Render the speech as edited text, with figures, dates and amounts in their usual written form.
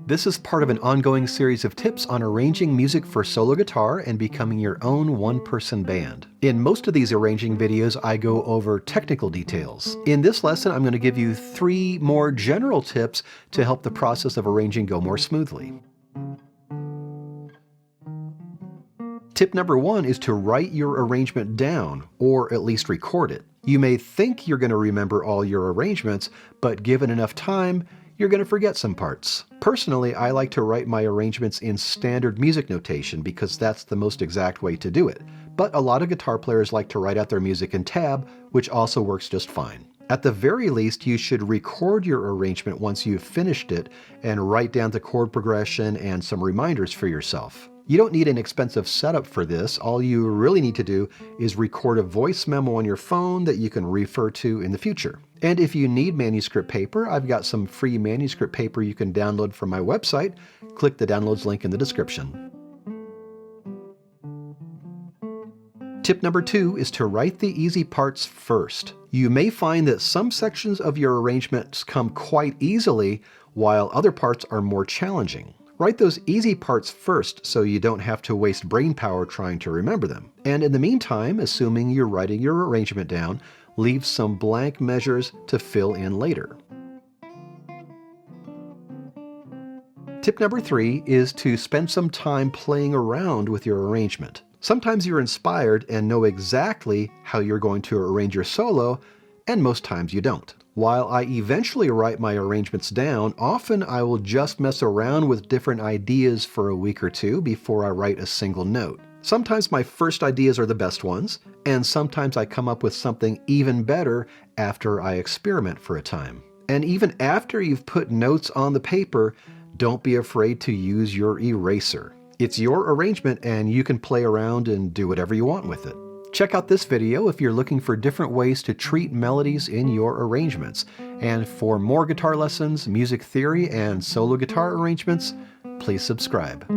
This is part of an ongoing series of tips on arranging music for solo guitar and becoming your own one-person band. In most of these arranging videos, I go over technical details. In this lesson, I'm going to give you 3 more general tips to help the process of arranging go more smoothly. Tip number 1 is to write your arrangement down, or at least record it. You may think you're going to remember all your arrangements, but given enough time, you're going to forget some parts. Personally, I like to write my arrangements in standard music notation because that's the most exact way to do it. But a lot of guitar players like to write out their music in tab, which also works just fine. At the very least, you should record your arrangement once you've finished it and write down the chord progression and some reminders for yourself. You don't need an expensive setup for this. All you really need to do is record a voice memo on your phone that you can refer to in the future. And if you need manuscript paper, I've got some free manuscript paper you can download from my website. Click the downloads link in the description. Tip number 2 is to write the easy parts first. You may find that some sections of your arrangements come quite easily, while other parts are more challenging. Write those easy parts first so you don't have to waste brain power trying to remember them. And in the meantime, assuming you're writing your arrangement down, leave some blank measures to fill in later. Tip number 3 is to spend some time playing around with your arrangement. Sometimes you're inspired and know exactly how you're going to arrange your solo, and most times you don't. While I eventually write my arrangements down, often I will just mess around with different ideas for a week or two before I write a single note. Sometimes my first ideas are the best ones, and sometimes I come up with something even better after I experiment for a time. And even after you've put notes on the paper, don't be afraid to use your eraser. It's your arrangement and you can play around and do whatever you want with it. Check out this video if you're looking for different ways to treat melodies in your arrangements. And for more guitar lessons, music theory, and solo guitar arrangements, please subscribe.